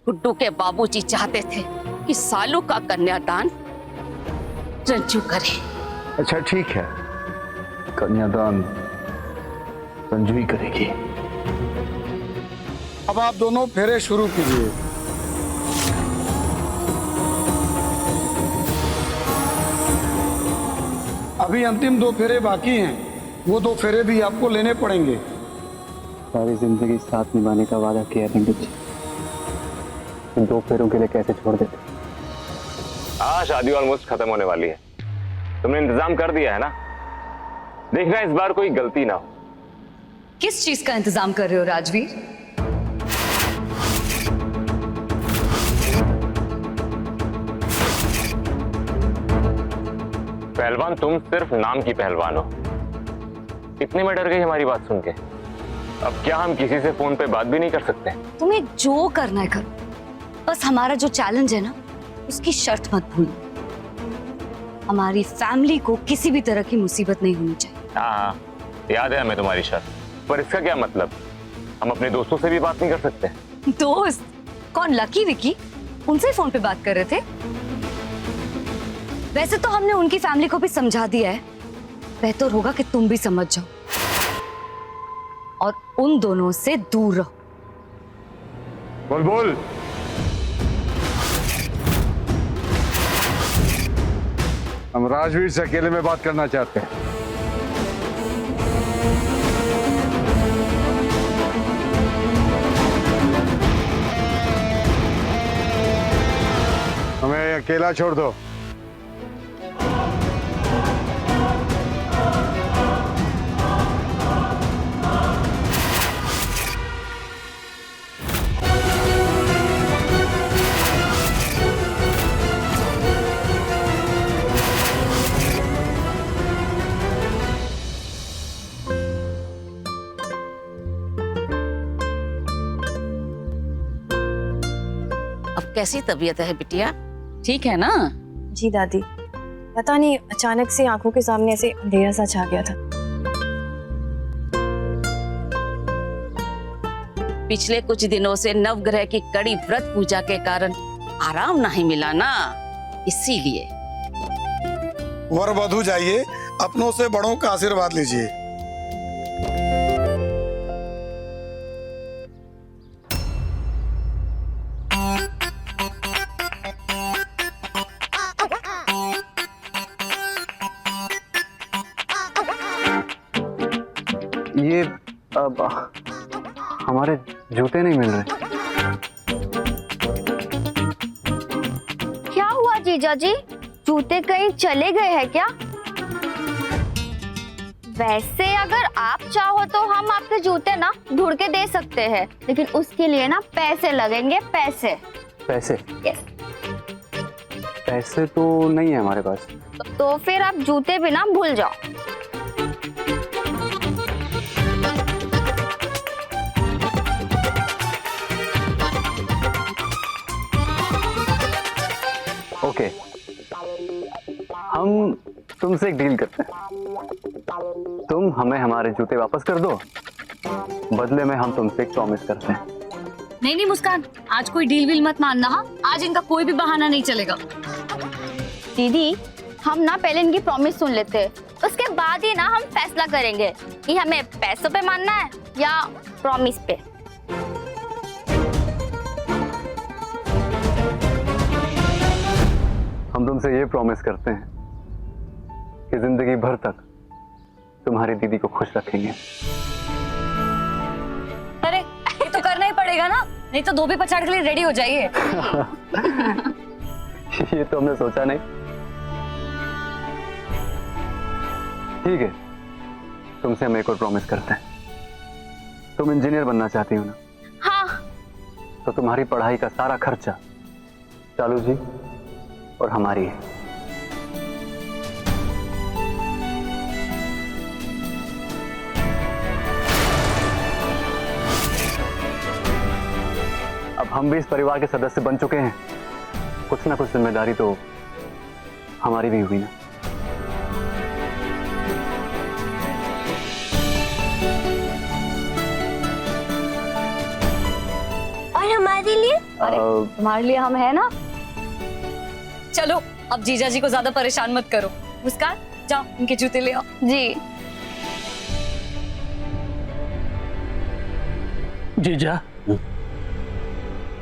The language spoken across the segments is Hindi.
गुड्डू के बाबूजी चाहते थे कि सालू का कन्यादान रंजू करे। अच्छा ठीक है, कन्यादान रंजू ही करेगी। अब आप दोनों फेरे शुरू कीजिए। अभी अंतिम 2 फेरे बाकी हैं, वो 2 फेरे भी आपको लेने पड़ेंगे। सारी जिंदगी साथ निभाने का वादा किया पंडित जी, इन 2 फेरों के लिए कैसे छोड़ देते। हाँ, शादी ऑलमोस्ट खत्म होने वाली है, तुमने इंतजाम कर दिया है ना? देखना इस बार कोई गलती ना हो। किस चीज का इंतजाम कर रहे हो राजवीर? पहलवान तुम सिर्फ नाम की पहलवान हो। इतने में डर गई हमारी बात सुन के। अब क्या हम किसी से फोन पे बात भी नहीं कर सकते? तुम्हें जो करना है करो, बस हमारा जो चैलेंज है ना, उसकी शर्त मत भूलना। हमारी फैमिली को किसी भी तरह की मुसीबत नहीं होनी चाहिए। हाँ, याद है हमें तुम्हारी शर्त, पर इसका क्या मतलब? हम अपने दोस्तों से भी बात नहीं कर सकते? दोस्त? कौन, लकी विकी? उनसे फोन पे बात कर रहे थे? वैसे तो हमने उनकी फैमिली को भी समझा दिया है, बेहतर होगा कि तुम भी समझ जाओ और उन दोनों से दूर रहो। बोल बोल। हम राजवीर से अकेले में बात करना चाहते हैं। हमें अकेला छोड़ दो। अब कैसी तबीयत है बिटिया, ठीक है ना? जी दादी, पता नहीं अचानक से आंखों के सामने ऐसे अंधेरा सा छा गया था। पिछले कुछ दिनों से नवग्रह की कड़ी व्रत पूजा के कारण आराम नहीं मिला ना, इसीलिए। वर वधू जाइए, अपनों से बड़ों का आशीर्वाद लीजिए। ये अब हमारे जूते नहीं मिल रहे। क्या हुआ जीजा जी, जूते कहीं चले गए हैं क्या? वैसे अगर आप चाहो तो हम आपके जूते ना ढूंढ के दे सकते हैं, लेकिन उसके लिए ना पैसे लगेंगे। पैसे? पैसे? यस। पैसे तो नहीं है हमारे पास। तो फिर आप जूते भी ना भूल जाओ। ओके, हम तुमसे एक डील करते हैं। तुम हमें हमारे जूते वापस कर दो, बदले में हम तुमसे एक प्रॉमिस करते हैं। नहीं नहीं मुस्कान, आज कोई डील वील मत मानना। हाँ, आज इनका कोई भी बहाना नहीं चलेगा। दीदी, हम ना पहले इनकी प्रॉमिस सुन लेते हैं, उसके बाद ही ना हम फैसला करेंगे कि हमें पैसों पे मानना है या प्रॉमिस पे। हम तुमसे ये प्रॉमिस करते हैं कि जिंदगी भर तक तुम्हारी दीदी को खुश रखेंगे। अरे ये तो करना ही पड़ेगा ना, नहीं तो धोबी पछाड़ के लिए रेडी हो जाइए। ये तो हमने सोचा नहीं। ठीक है, तुमसे हम एक और प्रॉमिस करते हैं। तुम इंजीनियर बनना चाहती हो ना? हाँ। तो तुम्हारी पढ़ाई का सारा खर्चा चालू जी और हमारी है। अब हम भी इस परिवार के सदस्य बन चुके हैं, कुछ ना कुछ जिम्मेदारी तो हमारी भी हुई ना। और हमारे लिए अरे तुम्हारे लिए हम है ना। चलो अब जीजा जी को ज्यादा परेशान मत करो। मुस्कान जाओ उनके जूते ले आओ। जी। जीजा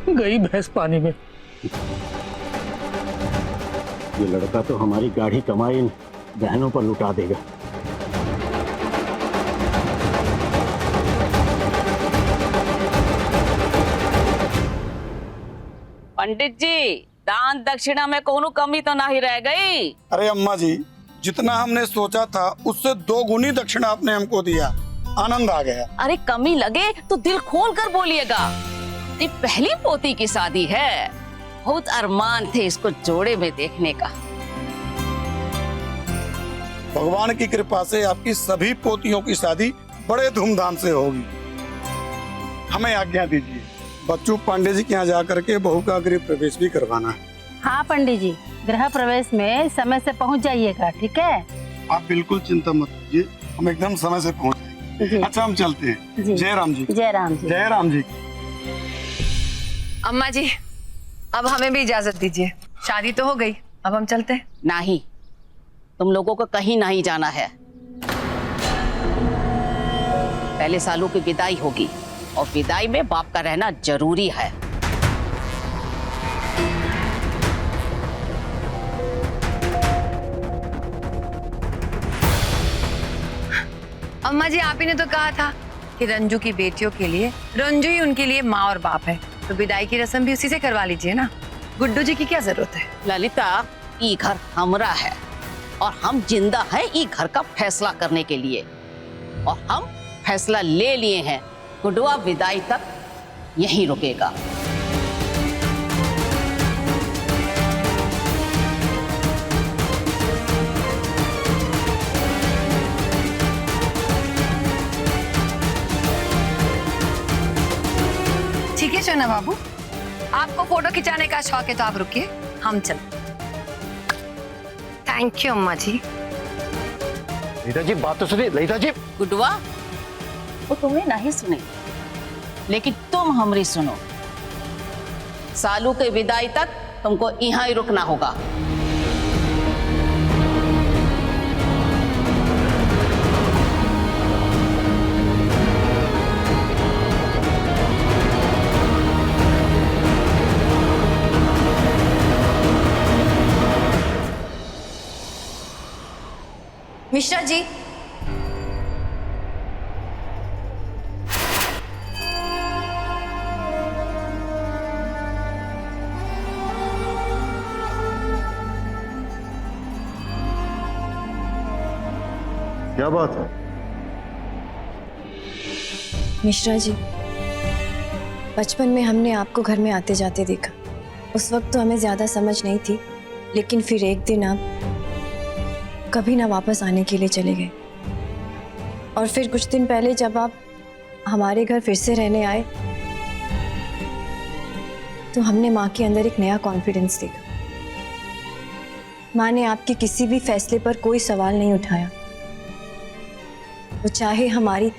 गई भैंस पानी में। ये लड़का तो हमारी गाढ़ी कमाई इन बहनों पर लुटा देगा। पंडित जी, दान दक्षिणा में कोनो कमी तो नहीं रह गई। अरे अम्मा जी, जितना हमने सोचा था उससे 2 गुनी दक्षिणा आपने हमको दिया, आनंद आ गया। अरे कमी लगे तो दिल खोल कर बोलिएगा। ये पहली पोती की शादी है, बहुत अरमान थे इसको जोड़े में देखने का। भगवान की कृपा से आपकी सभी पोतियों की शादी बड़े धूमधाम से होगी। हमें आज्ञा दीजिए, बच्चू पांडे जी के यहाँ जाकर के बहू का गृह प्रवेश भी करवाना है। हाँ पंडित जी, गृह प्रवेश में समय से पहुँच जाइएगा, ठीक है? आप बिल्कुल चिंता मत कीजिए, हम एकदम समय से पहुँच जाएंगे। अच्छा हम चलते हैं। जय राम जी। जय राम जी। जय राम जी। अम्मा जी, अब हमें भी इजाजत दीजिए, शादी तो हो गई, अब हम चलते हैं। नहीं, तुम लोगों को कहीं नहीं जाना है। पहले सालों की विदाई होगी और विदाई में बाप का रहना जरूरी है। अम्मा जी, आप ही ने तो कहा था कि रंजू की बेटियों के लिए रंजू ही उनके लिए माँ और बाप है, तो विदाई की रस्म भी उसी से करवा लीजिए ना। गुड्डू जी की क्या जरूरत है? ललिता, ये घर हमरा है और हम जिंदा हैं ये घर का फैसला करने के लिए, और हम फैसला ले लिए हैं। गुड्डुआ विदाई तक यहीं रुकेगा। ठीक है शोना बाबू, आपको फोटो खिंचाने का शौक है तो आप रुकिए, हम चलते। थैंक यू अम्मा जी। ललिता जी बात तो सुनिए। ललिता जी, गुड्डुआ, वो तुम्हें नहीं सुने, लेकिन तुम हमरी सुनो। सालू के विदाई तक तुमको यहाँ ही रुकना होगा। मिश्रा जी, क्या बात है? मिश्रा जी, बचपन में हमने आपको घर में आते जाते देखा। उस वक्त तो हमें ज्यादा समझ नहीं थी, लेकिन फिर एक दिन आप कभी ना वापस आने के लिए चले गए, और फिर कुछ दिन पहले जब आप हमारे घर फिर से रहने आए तो हमने माँ के अंदर एक नया कॉन्फिडेंस देखा। माँ ने आपके किसी भी फैसले पर कोई सवाल नहीं उठाया। वो चाहे हमारी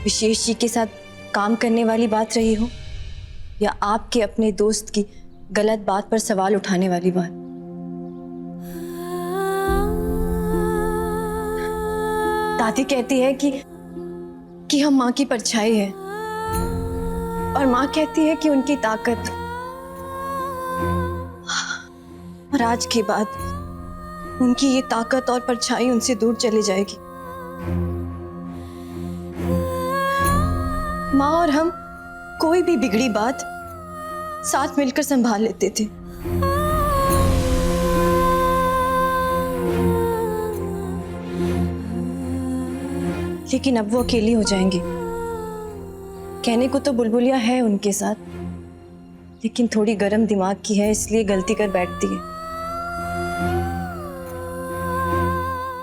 विशेष जी के साथ काम करने वाली बात रही हो या आपके अपने दोस्त की गलत बात पर सवाल उठाने वाली बात। दादी कहती है कि हम माँ की परछाई है, और माँ कहती है कि उनकी ताकत। और आज के बाद उनकी ये ताकत और परछाई उनसे दूर चली जाएगी। माँ और हम कोई भी बिगड़ी बात साथ मिलकर संभाल लेते थे। लेकिन अब वो अकेली हो जाएंगी। कहने को तो बुलबुलिया है उनके साथ, लेकिन थोड़ी गर्म दिमाग की है, इसलिए गलती कर बैठती है।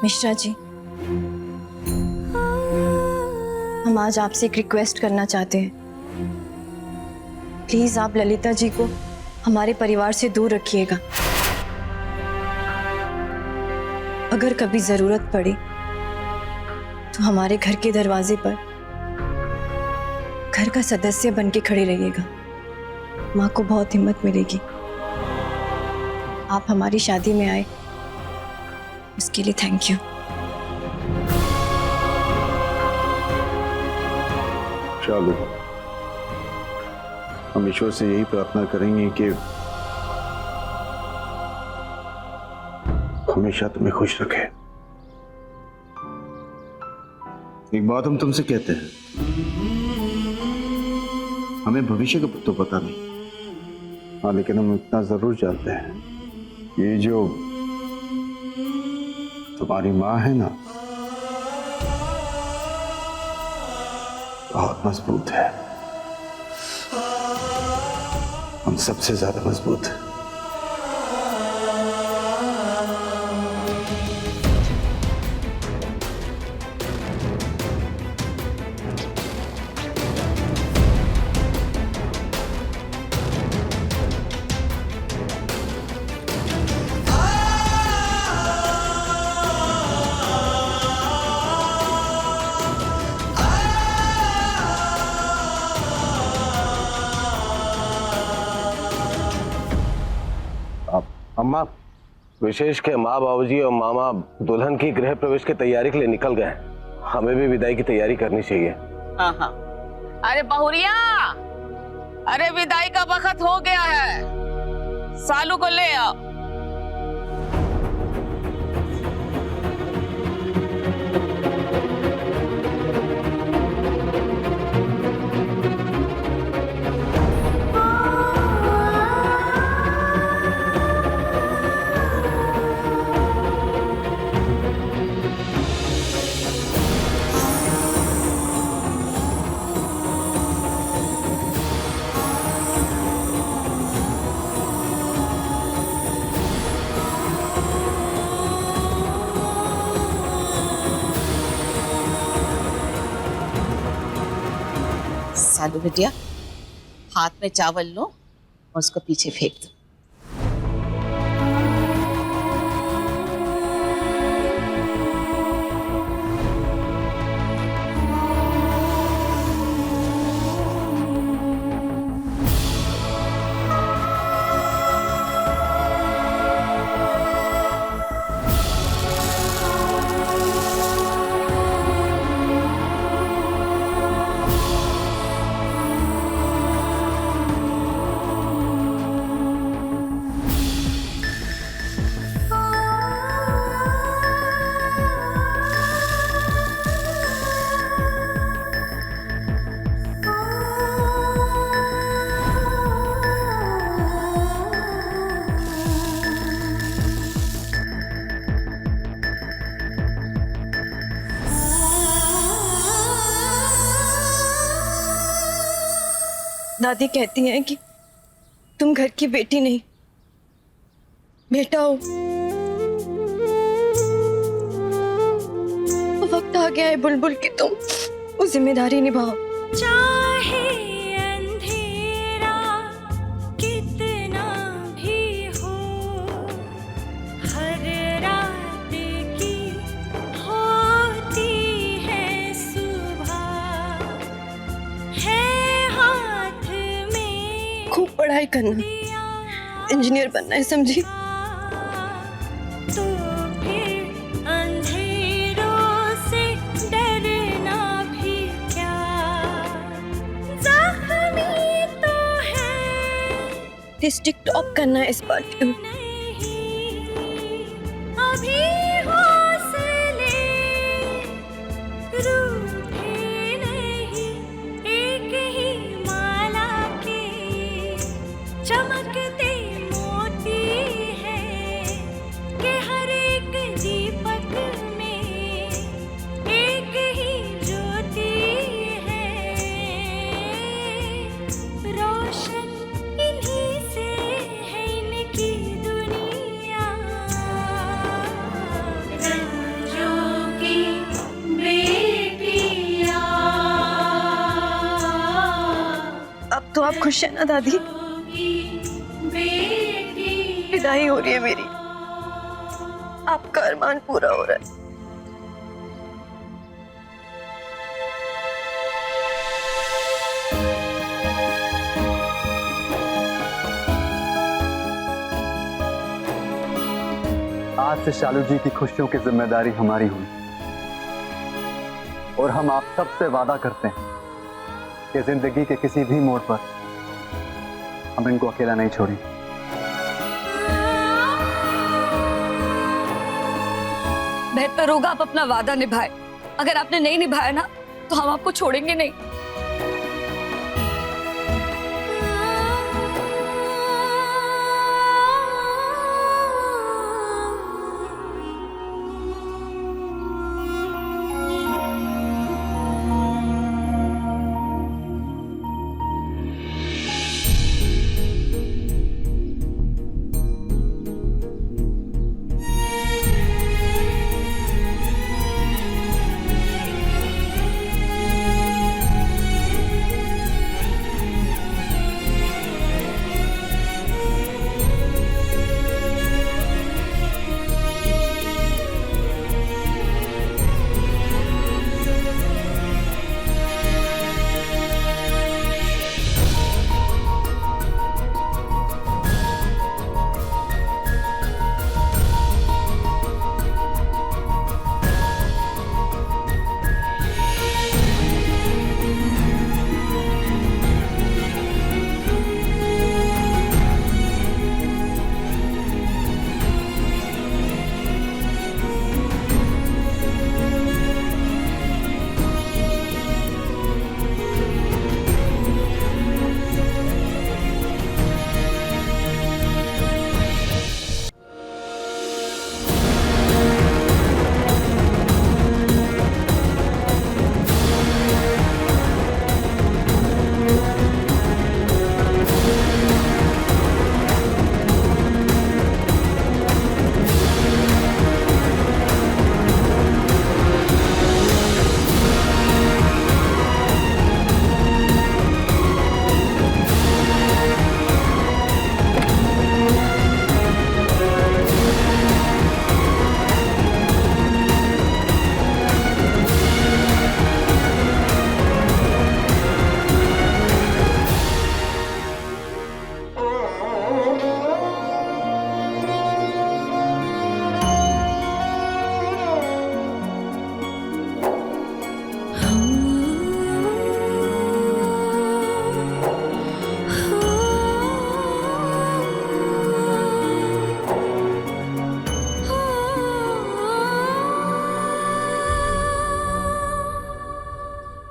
मिश्रा जी, हम आज आपसे एक रिक्वेस्ट करना चाहते हैं। प्लीज आप ललिता जी को हमारे परिवार से दूर रखिएगा। अगर कभी जरूरत पड़े तो हमारे घर के दरवाजे पर घर का सदस्य बन के खड़े रहिएगा। माँ को बहुत हिम्मत मिलेगी। आप हमारी शादी में आए, उसके लिए थैंक यू। चलो, हम ईश्वर से यही प्रार्थना करेंगे कि हमेशा तुम्हें खुश रखे। एक बात हम तुमसे कहते हैं, हमें भविष्य का तो पता नहीं, हाँ, लेकिन हम इतना जरूर जानते हैं, ये जो तुम्हारी माँ है ना, बहुत मजबूत है, हम सबसे ज्यादा मजबूत है। अम्मा, विशेष के माँ बाबूजी और मामा दुल्हन की गृह प्रवेश की तैयारी के लिए निकल गए। हमें भी विदाई की तैयारी करनी चाहिए। हाँ हाँ। अरे बहुरिया, अरे विदाई का वक्त हो गया है, सालू को ले आओ। सालू बिटिया, हाथ में चावल लो और उसको पीछे फेंक दो। दादी कहती हैं कि तुम घर की बेटी नहीं, बेटा हो। वक्त आ गया है बुलबुल कि तुम वो जिम्मेदारी निभाओ। चाहे अंधेरा कितना भी हो, हर रात की होती है सुबह, है हाथ में। खूब पढ़ाई करना, इंजीनियर बनना है, समझी? तो फिर अंधेरों से डरना भी क्या, ज़ख्मी तो है। डिस्ट्रिक्ट टॉप करना है इस बार। अभी हौसले रूठे नहीं, एक ही माला के चमकते मोती है, कि हर एक दीपक में एक ही ज्योति है, रोशन इन्हीं से है इनकी दुनिया, रंजों की बेटियां। अब तो आप खुश हैं ना दादी? विदाई हो रही है मेरी, आपका अरमान पूरा हो रहा है। आज से शालू जी की खुशियों की जिम्मेदारी हमारी हुई और हम आप सबसे वादा करते हैं कि जिंदगी के किसी भी मोड़ पर हम इनको अकेला नहीं छोड़ेंगे। बेहतर होगा आप अपना वादा निभाएं। अगर आपने नहीं निभाया ना तो हम आपको छोड़ेंगे नहीं।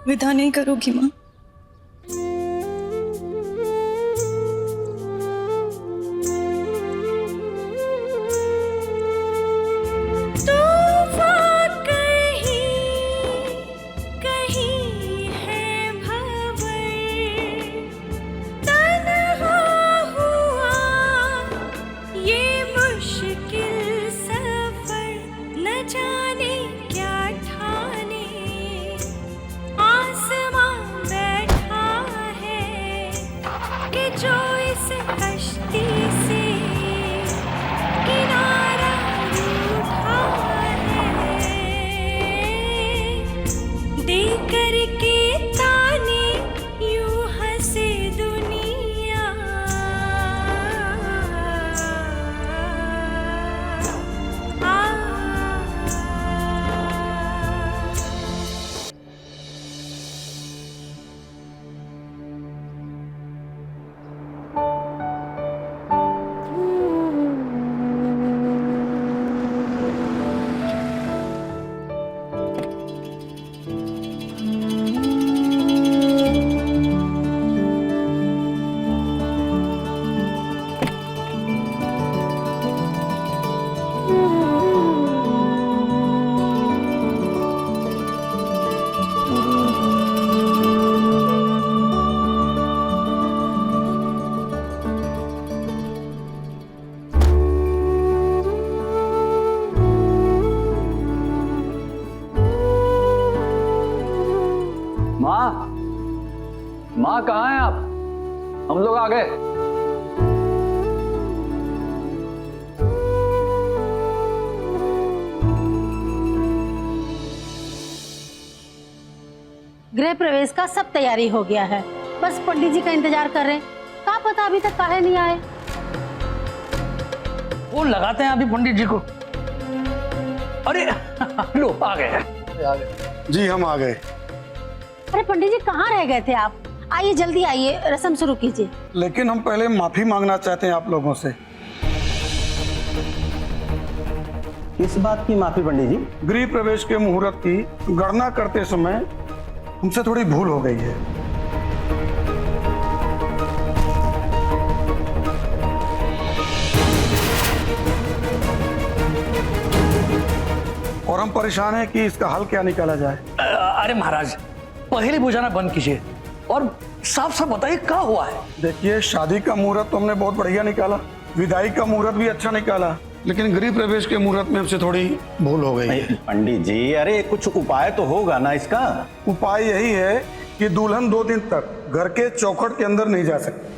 विदा नहीं करोगी माँ? माँ कहाँ हैं आप? हम लोग आ गए। गृह प्रवेश का सब तैयारी हो गया है, बस पंडित जी का इंतजार कर रहे हैं। क्या पता अभी तक काहे नहीं आए। फोन लगाते हैं अभी पंडित जी को। अरे लो आ गए। जी हम आ गए। अरे पंडित जी कहाँ रह गए थे आप? आइए जल्दी आइए, रस्म शुरू कीजिए। लेकिन हम पहले माफी मांगना चाहते हैं आप लोगों से। किस बात की माफी पंडित जी? गृह प्रवेश के मुहूर्त की गणना करते समय हमसे थोड़ी भूल हो गई है। और हम परेशान हैं कि इसका हल क्या निकाला जाए। अरे महाराज पहले बुझाना बंद कीजिए और साफ साफ बताइए क्या हुआ है। देखिए, शादी का मुहूर्त तो हमने बहुत बढ़िया निकाला, विदाई का मुहूर्त भी अच्छा निकाला, लेकिन गृह प्रवेश के मुहूर्त में हमसे थोड़ी भूल हो गई है। पंडित जी, अरे कुछ उपाय तो होगा ना इसका? उपाय यही है कि दुल्हन 2 दिन तक घर के चौखट के अंदर नहीं जा सकती।